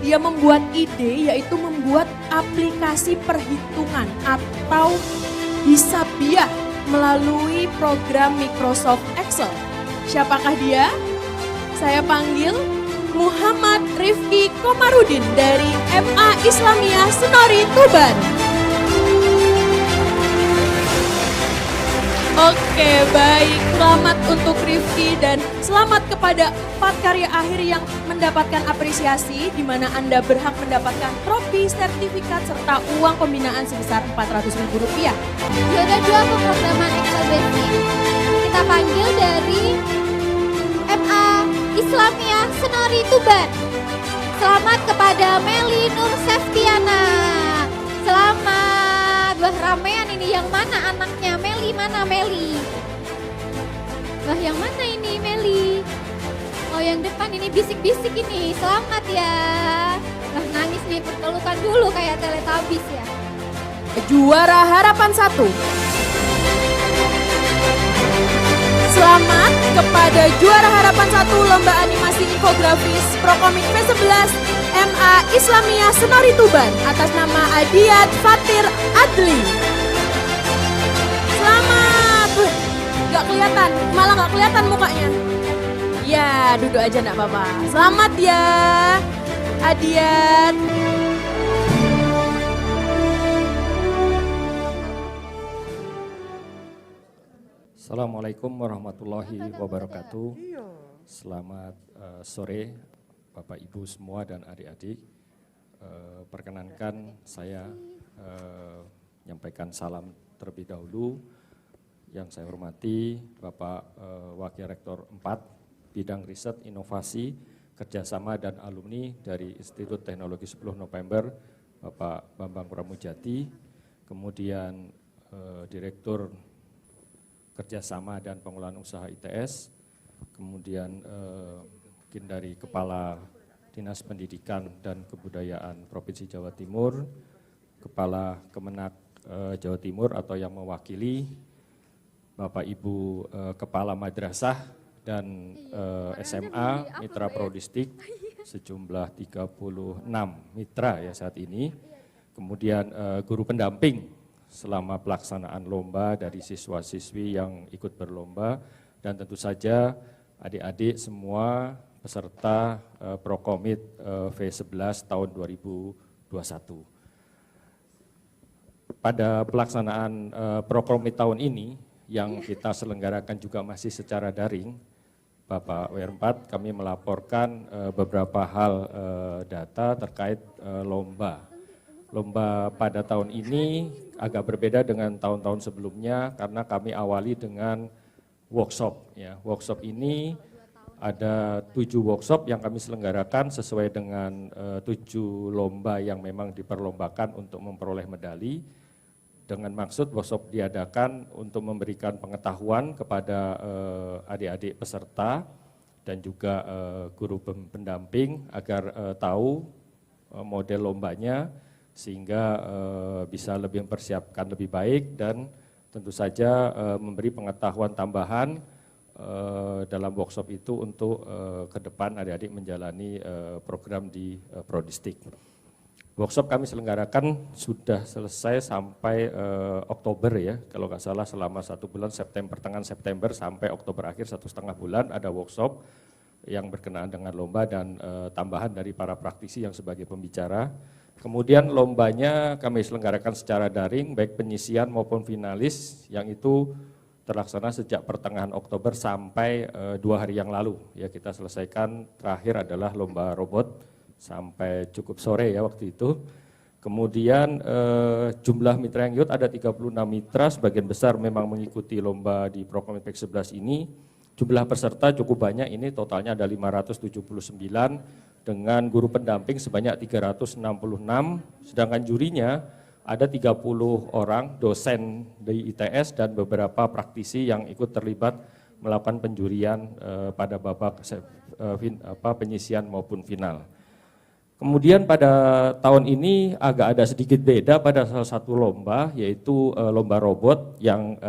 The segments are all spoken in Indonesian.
dia membuat ide yaitu membuat aplikasi perhitungan atau hisabiah melalui program Microsoft Excel. Siapakah dia? Saya panggil Muhammad Rifki Komarudin dari MA Islamiyah Senori Tuban. Oke, baik. Selamat untuk Rifki dan selamat kepada 4 karya akhir yang mendapatkan apresiasi di mana Anda berhak mendapatkan trofi, sertifikat, serta uang pembinaan sebesar Rp400.000. Juara 2 pemrograman Excel Basic. Kita panggil dari MA Islamiyah Senori Tuban. Selamat kepada Meli Nur Seftiana. Selamat. Wah, ramean ini, yang mana anaknya? Meli mana Meli? Wah, yang mana ini Meli? Oh, yang depan ini bisik-bisik ini. Selamat ya. Wah, nangis nih, pertelukan dulu kayak Teletubbies ya. Juara Harapan 1. Selamat kepada juara Harapan 1 Lomba Animasi Infografis Prokomik V11 MA Islamiyah Senori Tuban atas nama Adiat Fatir Adli. Selamat. Gak kelihatan, malah gak kelihatan mukanya. Ya, duduk aja gak apa-apa. Selamat ya, Adiat. Assalamualaikum warahmatullahi wabarakatuh. Selamat sore Bapak Ibu semua dan adik-adik. Perkenankan saya menyampaikan salam terlebih dahulu. Yang saya hormati Bapak Wakil Rektor 4 Bidang Riset Inovasi Kerjasama dan Alumni dari Institut Teknologi 10 November Bapak Bambang Pramujati. Kemudian Direktur Kerjasama dan Pengelolaan Usaha ITS, kemudian mungkin dari Kepala Dinas Pendidikan dan Kebudayaan Provinsi Jawa Timur, Kepala Kemenak Jawa Timur atau yang mewakili, Bapak Ibu Kepala Madrasah dan SMA Mitra Prodistik, sejumlah 36 mitra ya saat ini, kemudian guru pendamping selama pelaksanaan lomba dari siswa-siswi yang ikut berlomba, dan tentu saja adik-adik semua peserta Prokomit V11 tahun 2021. Pada pelaksanaan Prokomit tahun ini yang kita selenggarakan juga masih secara daring, Bapak WR4 kami melaporkan beberapa hal data terkait lomba. Lomba pada tahun ini agak berbeda dengan tahun-tahun sebelumnya karena kami awali dengan workshop. Ya. Workshop ini ada 7 workshop yang kami selenggarakan sesuai dengan 7 lomba yang memang diperlombakan untuk memperoleh medali. Dengan maksud workshop diadakan untuk memberikan pengetahuan kepada adik-adik peserta dan juga guru pendamping agar tahu model lombanya, sehingga bisa lebih mempersiapkan lebih baik dan tentu saja memberi pengetahuan tambahan dalam workshop itu untuk ke depan adik-adik menjalani program di Prodistik. Workshop kami selenggarakan sudah selesai sampai Oktober ya, kalau nggak salah selama 1 bulan, pertengahan September sampai Oktober akhir 1,5 bulan ada workshop yang berkenaan dengan lomba dan tambahan dari para praktisi yang sebagai pembicara. Kemudian lombanya kami selenggarakan secara daring, baik penyisian maupun finalis, yang itu terlaksana sejak pertengahan Oktober sampai 2 hari yang lalu. Ya, kita selesaikan, terakhir adalah lomba robot sampai cukup sore ya waktu itu. Kemudian jumlah mitra yang ikut ada 36 mitra, sebagian besar memang mengikuti lomba di Prokomit P11 ini. Jumlah peserta cukup banyak, ini totalnya ada 579 dengan guru pendamping sebanyak 366, sedangkan jurinya ada 30 orang dosen di ITS dan beberapa praktisi yang ikut terlibat melakukan penjurian pada babak penyisian maupun final. Kemudian pada tahun ini agak ada sedikit beda pada salah satu lomba, yaitu lomba robot yang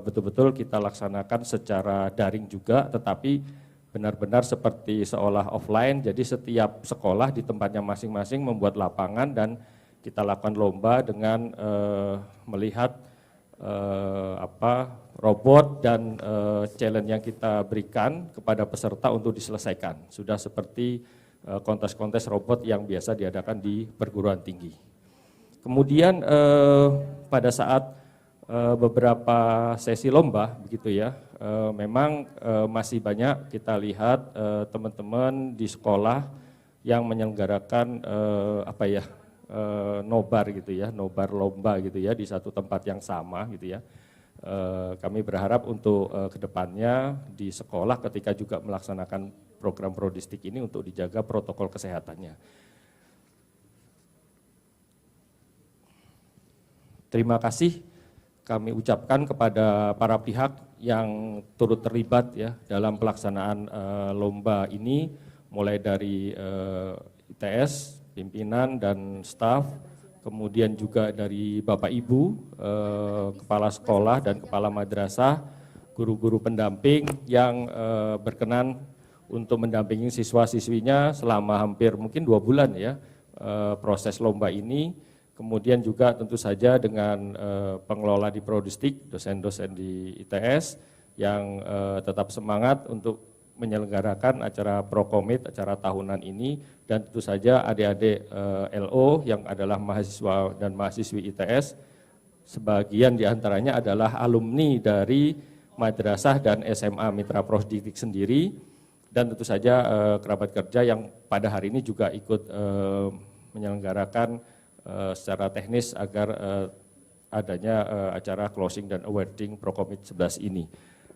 betul-betul kita laksanakan secara daring juga, tetapi benar-benar seperti seolah offline, jadi setiap sekolah di tempatnya masing-masing membuat lapangan dan kita lakukan lomba dengan melihat robot dan challenge yang kita berikan kepada peserta untuk diselesaikan. Sudah seperti kontes-kontes robot yang biasa diadakan di perguruan tinggi. Kemudian pada saat beberapa sesi lomba begitu ya, memang masih banyak kita lihat teman-teman di sekolah yang menyelenggarakan nobar gitu ya, nobar lomba gitu ya di satu tempat yang sama gitu ya. Kami berharap untuk kedepannya di sekolah ketika juga melaksanakan program Prodistik ini untuk dijaga protokol kesehatannya. Terima kasih kami ucapkan kepada para pihak yang turut terlibat ya dalam pelaksanaan lomba ini, mulai dari ITS, pimpinan dan staf, kemudian juga dari Bapak Ibu, kepala sekolah dan kepala madrasah, guru-guru pendamping yang berkenan untuk mendampingi siswa-siswinya selama hampir mungkin 2 bulan ya proses lomba ini. Kemudian juga tentu saja dengan pengelola di Prodistik, dosen-dosen di ITS yang tetap semangat untuk menyelenggarakan acara Prokomit, acara tahunan ini, dan tentu saja adik-adik LO yang adalah mahasiswa dan mahasiswi ITS, sebagian diantaranya adalah alumni dari madrasah dan SMA Mitra Prodistik sendiri, dan tentu saja kerabat kerja yang pada hari ini juga ikut menyelenggarakan secara teknis agar adanya acara closing dan awarding Prokomit 11 ini.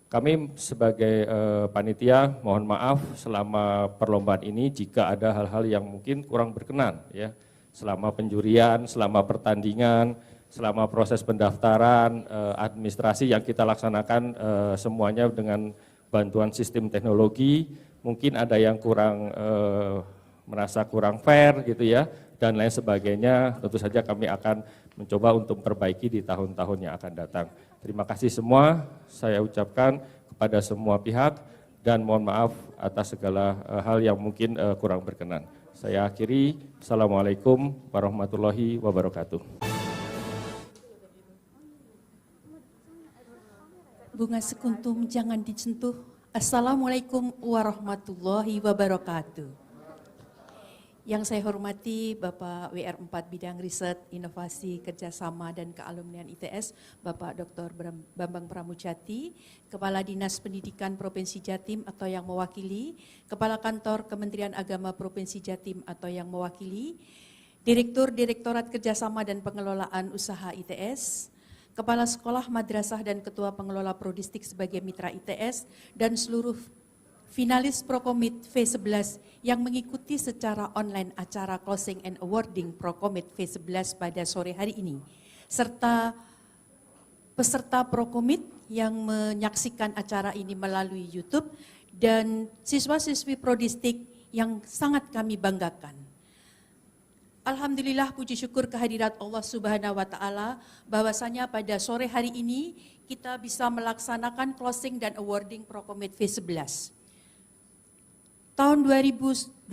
Kami sebagai panitia mohon maaf selama perlombaan ini jika ada hal-hal yang mungkin kurang berkenan ya. Selama penjurian, selama pertandingan, selama proses pendaftaran, administrasi yang kita laksanakan semuanya dengan bantuan sistem teknologi, mungkin ada yang kurang merasa kurang fair gitu ya, dan lain sebagainya. Tentu saja kami akan mencoba untuk memperbaiki di tahun-tahun yang akan datang. Terima kasih semua, saya ucapkan kepada semua pihak dan mohon maaf atas segala hal yang mungkin kurang berkenan. Saya akhiri, Assalamualaikum warahmatullahi wabarakatuh. Bunga sekuntum jangan disentuh. Assalamualaikum warahmatullahi wabarakatuh. Yang saya hormati Bapak WR4 Bidang Riset, Inovasi, Kerjasama dan Kealumnian ITS, Bapak Dr. Bambang Pramujati, Kepala Dinas Pendidikan Provinsi Jatim atau yang mewakili, Kepala Kantor Kementerian Agama Provinsi Jatim atau yang mewakili, Direktur Direktorat Kerjasama dan Pengelolaan Usaha ITS, Kepala Sekolah Madrasah dan Ketua Pengelola Prodistik sebagai mitra ITS, dan seluruh finalis Prokomit V11 yang mengikuti secara online acara Closing and Awarding Prokomit V11 pada sore hari ini, serta peserta Prokomit yang menyaksikan acara ini melalui YouTube, dan siswa-siswi Prodistik yang sangat kami banggakan. Alhamdulillah, puji syukur kehadirat Allah Subhanahu wa Ta'ala, bahwasanya pada sore hari ini kita bisa melaksanakan Closing dan Awarding Prokomit V11. Tahun 2021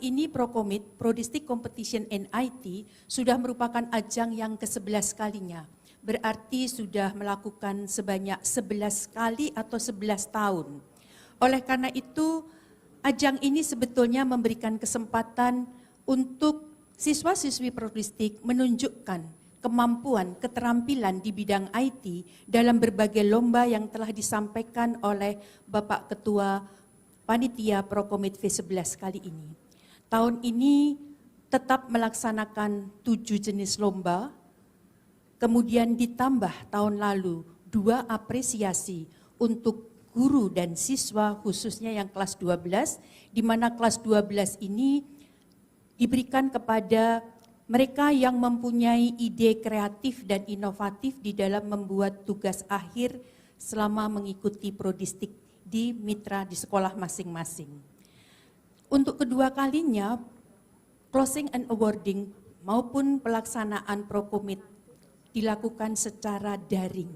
ini Prokomit, Prodistik Competition and IT, sudah merupakan ajang yang ke-11 kalinya. Berarti sudah melakukan sebanyak 11 kali atau 11 tahun. Oleh karena itu, ajang ini sebetulnya memberikan kesempatan untuk siswa-siswi Prodistik menunjukkan kemampuan, keterampilan di bidang IT dalam berbagai lomba yang telah disampaikan oleh Bapak Ketua Panitia Prokomit V11 kali ini. Tahun ini tetap melaksanakan 7 jenis lomba, kemudian ditambah tahun lalu 2 apresiasi untuk guru dan siswa khususnya yang kelas 12, di mana kelas 12 ini diberikan kepada mereka yang mempunyai ide kreatif dan inovatif di dalam membuat tugas akhir selama mengikuti Prodistik di mitra di sekolah masing-masing. Untuk kedua kalinya, Closing and Awarding maupun pelaksanaan Prokomit dilakukan secara daring.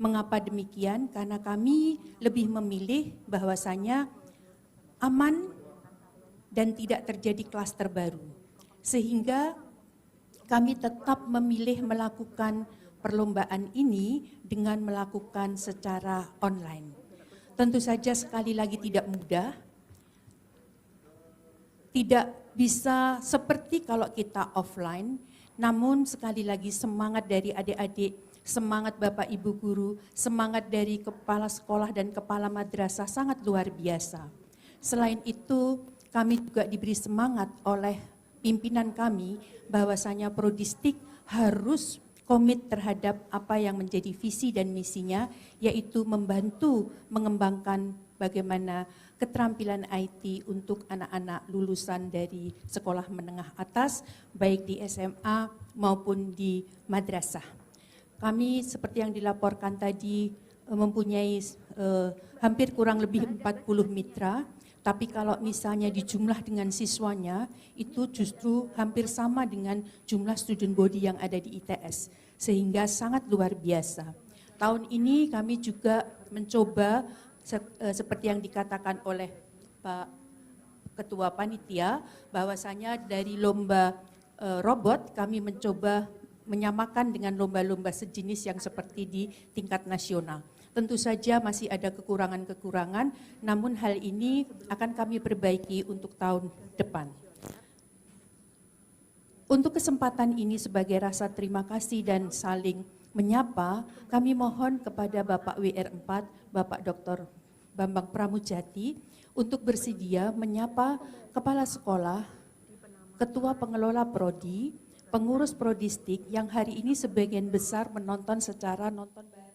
Mengapa demikian? Karena kami lebih memilih bahwasanya aman, dan tidak terjadi klaster baru. Sehingga kami tetap memilih melakukan perlombaan ini dengan melakukan secara online. Tentu saja sekali lagi tidak mudah, tidak bisa seperti kalau kita offline, namun sekali lagi semangat dari adik-adik, semangat Bapak Ibu Guru, semangat dari kepala sekolah dan kepala madrasah sangat luar biasa. Selain itu, kami juga diberi semangat oleh pimpinan kami bahwasanya Prodistik harus komit terhadap apa yang menjadi visi dan misinya, yaitu membantu mengembangkan bagaimana keterampilan IT untuk anak-anak lulusan dari sekolah menengah atas, baik di SMA maupun di madrasah. Kami seperti yang dilaporkan tadi mempunyai hampir kurang lebih 40 mitra, tapi kalau misalnya dijumlah dengan siswanya, itu justru hampir sama dengan jumlah student body yang ada di ITS, sehingga sangat luar biasa. Tahun ini kami juga mencoba, seperti yang dikatakan oleh Pak Ketua Panitia, bahwasanya dari lomba robot kami mencoba menyamakan dengan lomba-lomba sejenis yang seperti di tingkat nasional. Tentu saja masih ada kekurangan-kekurangan, namun hal ini akan kami perbaiki untuk tahun depan. Untuk kesempatan ini sebagai rasa terima kasih dan saling menyapa, kami mohon kepada Bapak WR4, Bapak Dr. Bambang Pramujati, untuk bersedia menyapa Kepala Sekolah, Ketua Pengelola Prodi, pengurus Prodistik yang hari ini sebagian besar menonton secara nonton bareng.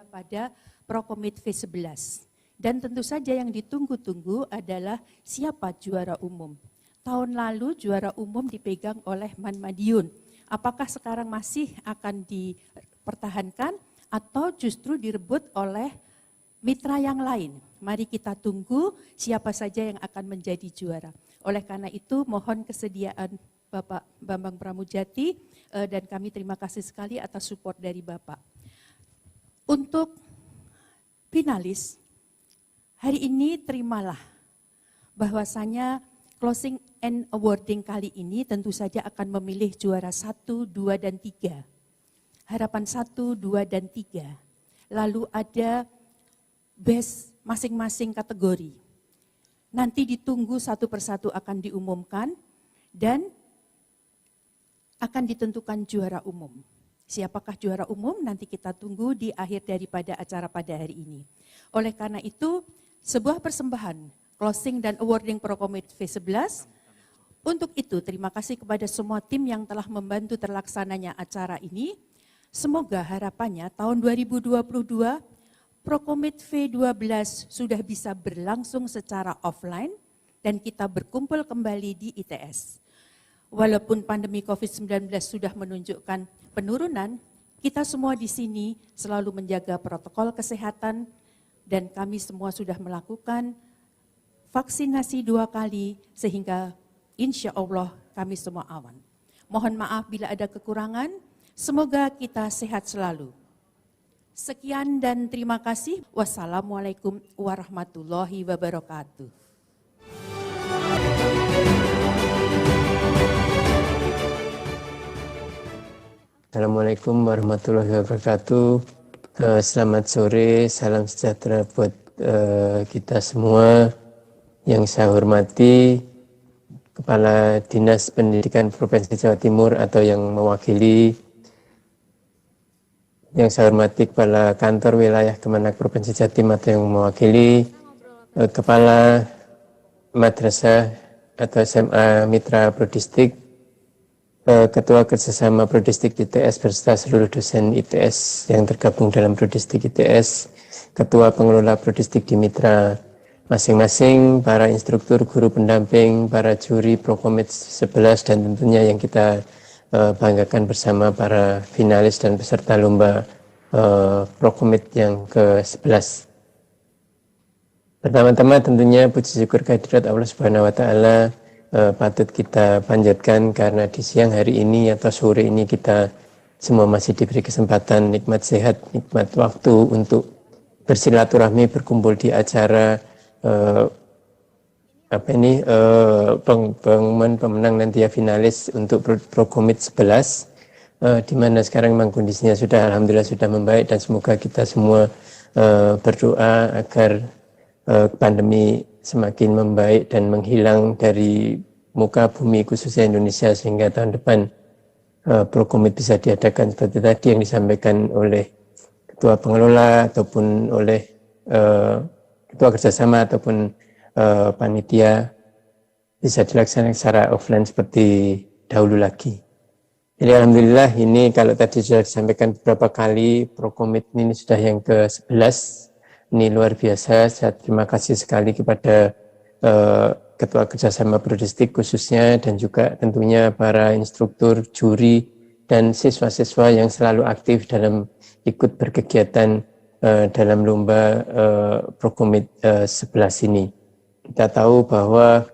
Pada Prokomit V11. Dan tentu saja yang ditunggu-tunggu adalah siapa juara umum. Tahun lalu juara umum dipegang oleh Man Madiun. Apakah sekarang masih akan dipertahankan atau justru direbut oleh mitra yang lain? Mari kita tunggu siapa saja yang akan menjadi juara. Oleh karena itu mohon kesediaan Bapak Bambang Pramujati dan kami terima kasih sekali atas support dari Bapak. Untuk finalis, hari ini terimalah bahwasanya closing and awarding kali ini tentu saja akan memilih juara 1, 2, dan 3. Harapan 1, 2, dan 3. Lalu ada best masing-masing kategori. Nanti ditunggu satu persatu akan diumumkan dan akan ditentukan juara umum. Siapakah juara umum nanti kita tunggu di akhir daripada acara pada hari ini. Oleh karena itu, sebuah persembahan closing dan awarding Prokomit V11. Untuk itu, terima kasih kepada semua tim yang telah membantu terlaksananya acara ini. Semoga harapannya tahun 2022 Prokomit V12 sudah bisa berlangsung secara offline dan kita berkumpul kembali di ITS. Walaupun pandemi COVID-19 sudah menunjukkan penurunan, kita semua di sini selalu menjaga protokol kesehatan dan kami semua sudah melakukan vaksinasi 2 kali sehingga insya Allah kami semua aman. Mohon maaf bila ada kekurangan, semoga kita sehat selalu. Sekian dan terima kasih. Wassalamualaikum warahmatullahi wabarakatuh. Assalamualaikum warahmatullahi wabarakatuh. Selamat sore, salam sejahtera buat kita semua. Yang saya hormati Kepala Dinas Pendidikan Provinsi Jawa Timur atau yang mewakili. Yang saya hormati Kepala Kantor Wilayah Kemenak Provinsi Jatim atau yang mewakili Kepala Madrasah atau SMA Mitra Prodistik, Ketua Kerjasama Prodistik ITS beserta seluruh dosen ITS yang tergabung dalam Prodistik ITS, Ketua Pengelola Prodistik di Mitra masing-masing, para instruktur, guru pendamping, para juri Prokomit 11 dan tentunya yang kita banggakan bersama para finalis dan peserta lomba Prokomit yang ke-11. Pertama-tama tentunya puji syukur kehadirat Allah Subhanahu wa taala patut kita panjatkan karena di siang hari ini atau sore ini kita semua masih diberi kesempatan, nikmat sehat, nikmat waktu untuk bersilaturahmi, berkumpul di acara pengumuman pemenang nanti ya, finalis untuk Prokomit 11, di mana sekarang memang kondisinya sudah alhamdulillah sudah membaik, dan semoga kita semua berdoa agar pandemi semakin membaik dan menghilang dari muka bumi khususnya Indonesia, sehingga tahun depan Prokomit bisa diadakan seperti tadi yang disampaikan oleh ketua pengelola ataupun oleh ketua kerjasama ataupun panitia, bisa dilaksanakan secara offline seperti dahulu lagi. Jadi alhamdulillah ini kalau tadi sudah disampaikan beberapa kali, Prokomit ini sudah yang ke-11. Ini luar biasa. Saya terima kasih sekali kepada Ketua Kerjasama Prodistik khususnya, dan juga tentunya para instruktur, juri, dan siswa-siswa yang selalu aktif dalam ikut berkegiatan dalam lomba Prokomit 11 ini. Kita tahu bahwa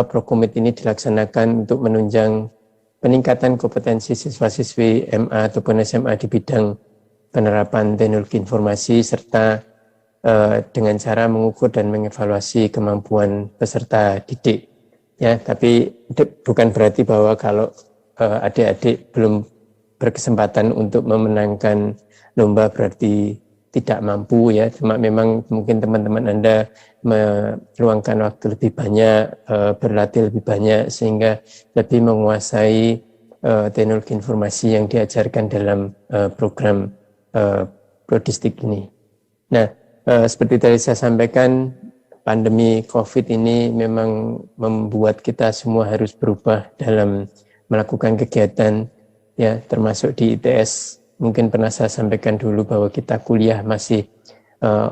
Prokomit ini dilaksanakan untuk menunjang peningkatan kompetensi siswa-siswi MA ataupun SMA di bidang penerapan teknologi informasi, serta dengan cara mengukur dan mengevaluasi kemampuan peserta didik. Ya, tapi bukan berarti bahwa kalau adik-adik belum berkesempatan untuk memenangkan lomba berarti tidak mampu ya. Cuma memang mungkin teman-teman Anda meluangkan waktu lebih banyak, berlatih lebih banyak, sehingga lebih menguasai teknologi informasi yang diajarkan dalam program Prodistik ini. Nah, seperti tadi saya sampaikan, pandemi COVID ini memang membuat kita semua harus berubah dalam melakukan kegiatan, ya, termasuk di ITS. Mungkin pernah saya sampaikan dulu bahwa kita kuliah masih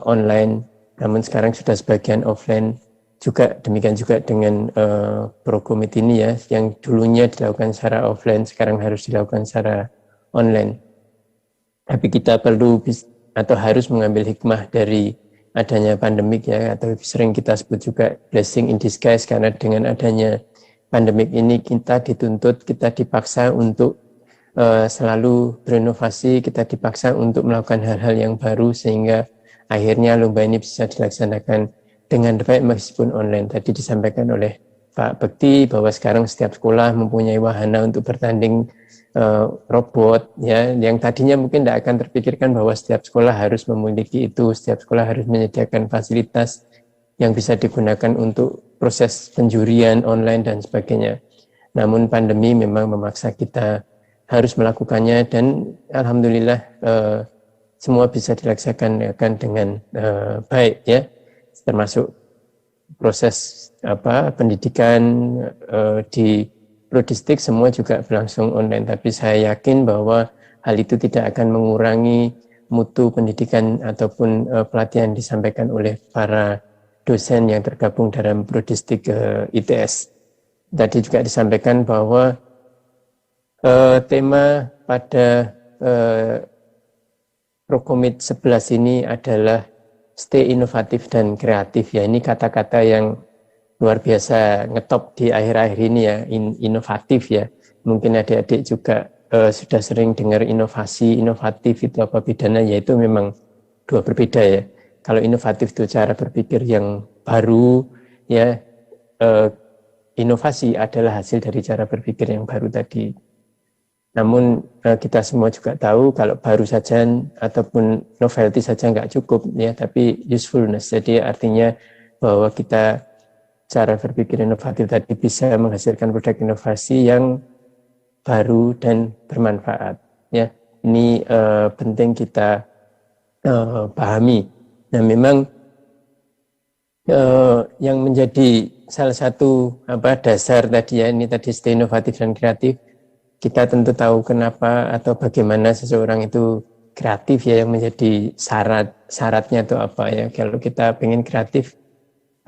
online, namun sekarang sudah sebagian offline. Juga demikian juga dengan Prokomit ini ya, yang dulunya dilakukan secara offline, sekarang harus dilakukan secara online. Tapi kita perlu atau harus mengambil hikmah dari adanya pandemik ya, atau sering kita sebut juga blessing in disguise, karena dengan adanya pandemik ini kita dituntut, kita dipaksa untuk selalu berinovasi, kita dipaksa untuk melakukan hal-hal yang baru, sehingga akhirnya lomba ini bisa dilaksanakan dengan baik meskipun online. Tadi disampaikan oleh Pak Bekti bahwa sekarang setiap sekolah mempunyai wahana untuk bertanding robot ya, yang tadinya mungkin tidak akan terpikirkan bahwa setiap sekolah harus memiliki itu, setiap sekolah harus menyediakan fasilitas yang bisa digunakan untuk proses penjurian online dan sebagainya. Namun pandemi memang memaksa kita harus melakukannya, dan alhamdulillah semua bisa dilaksanakan dengan baik ya, termasuk proses pendidikan di Prodistik semua juga berlangsung online. Tapi saya yakin bahwa hal itu tidak akan mengurangi mutu pendidikan ataupun pelatihan disampaikan oleh para dosen yang tergabung dalam Prodistik ITS. Tadi juga disampaikan bahwa tema pada Prokomit 11 ini adalah stay inovatif dan kreatif ya. Ini kata-kata yang luar biasa ngetop di akhir-akhir ini ya, inovatif ya. Mungkin adik-adik juga sudah sering dengar inovasi, inovatif itu apa bedanya, yaitu memang dua berbeda ya. Kalau inovatif itu cara berpikir yang baru ya, inovasi adalah hasil dari cara berpikir yang baru tadi. Namun kita semua juga tahu kalau baru saja ataupun novelty saja nggak cukup ya, tapi usefulness. Jadi artinya bahwa kita cara berpikir inovatif tadi bisa menghasilkan produk inovasi yang baru dan bermanfaat. Ya, ini penting kita pahami. Nah, memang yang menjadi salah satu dasar tadi ya, ini tadi stay inovatif dan kreatif. Kita tentu tahu kenapa atau bagaimana seseorang itu kreatif ya, yang menjadi syaratnya itu apa ya. Kalau kita pengen kreatif,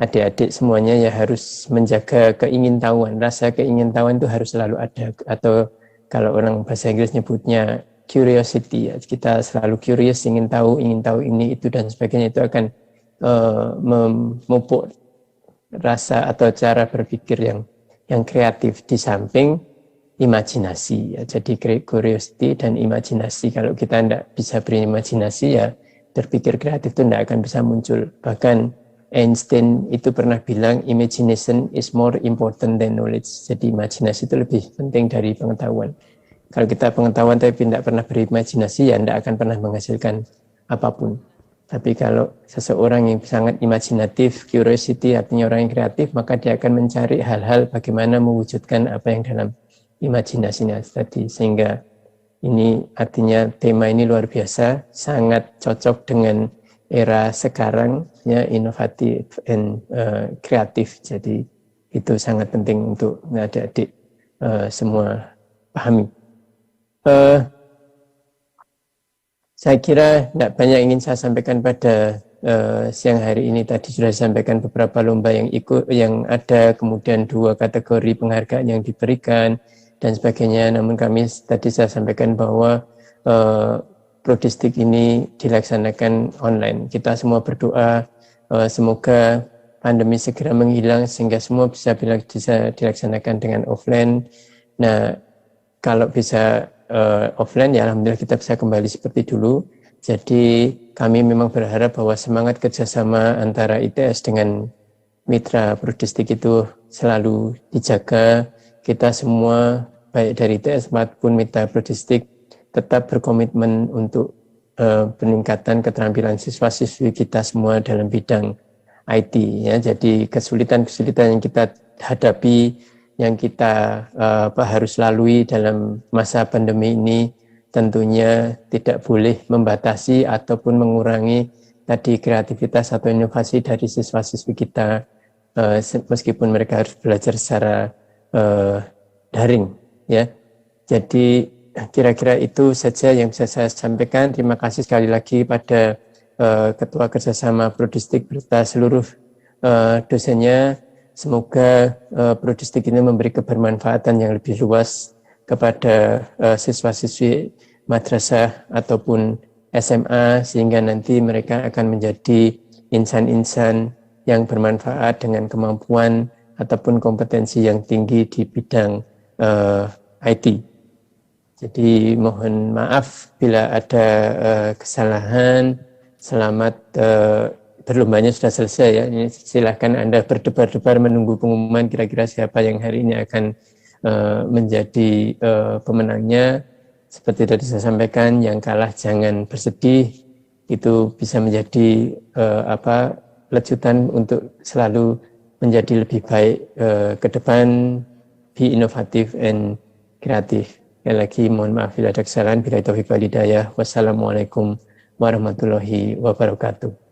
adik-adik semuanya ya harus menjaga keingintahuan. Rasa keingintahuan itu harus selalu ada, atau kalau orang bahasa Inggris nyebutnya curiosity ya. Kita selalu curious, ingin tahu ini itu dan sebagainya. Itu akan memupuk rasa atau cara berpikir yang kreatif. Di samping imajinasi ya. Jadi curiosity dan imajinasi. Kalau kita tidak bisa berimajinasi ya berpikir kreatif itu tidak akan bisa muncul. Bahkan Einstein itu pernah bilang imagination is more important than knowledge. Jadi imajinasi itu lebih penting dari pengetahuan. Kalau kita pengetahuan tapi tidak pernah berimajinasi ya tidak akan pernah menghasilkan apapun. Tapi kalau seseorang yang sangat imajinatif, curiosity artinya orang yang kreatif, maka dia akan mencari hal-hal bagaimana mewujudkan apa yang dalam imajinasinya tadi. Sehingga ini artinya tema ini luar biasa, sangat cocok dengan era sekarang, ya, inovatif dan kreatif. Jadi itu sangat penting untuk adik-adik semua pahami. Saya kira tidak banyak ingin saya sampaikan pada siang hari ini. Tadi sudah disampaikan beberapa lomba yang ada, kemudian 2 kategori penghargaan yang diberikan dan sebagainya. Namun kami tadi saya sampaikan bahwa Prodistik ini dilaksanakan online. Kita semua berdoa semoga pandemi segera menghilang sehingga semua bisa dilaksanakan dengan offline. Nah, kalau bisa offline ya alhamdulillah kita bisa kembali seperti dulu. Jadi kami memang berharap bahwa semangat kerjasama antara ITS dengan mitra Prodistik itu selalu dijaga. Kita semua baik dari ITS maupun mitra Prodistik tetap berkomitmen untuk peningkatan keterampilan siswa-siswi kita semua dalam bidang IT ya. Jadi kesulitan-kesulitan yang kita hadapi, yang kita harus lalui dalam masa pandemi ini tentunya tidak boleh membatasi ataupun mengurangi tadi kreativitas atau inovasi dari siswa-siswi kita meskipun mereka harus belajar secara daring ya. Jadi kira-kira itu saja yang bisa saya sampaikan. Terima kasih sekali lagi pada Ketua Kerjasama Prodistik beserta seluruh dosennya. Semoga Prodistik ini memberi kebermanfaatan yang lebih luas kepada siswa-siswi madrasah ataupun SMA sehingga nanti mereka akan menjadi insan-insan yang bermanfaat dengan kemampuan ataupun kompetensi yang tinggi di bidang IT. Jadi mohon maaf bila ada kesalahan. Selamat berlombanya sudah selesai ya. Ini silahkan Anda berdebar-debar menunggu pengumuman kira-kira siapa yang hari ini akan menjadi pemenangnya. Seperti tadi saya sampaikan, yang kalah jangan bersedih. Itu bisa menjadi lecutan untuk selalu menjadi lebih baik ke depan, be inovatif and kreatif. Sekali lagi mohon maaf bila ada kesalahan. Bila taufiq wal hidayah. Wassalamualaikum warahmatullahi wabarakatuh.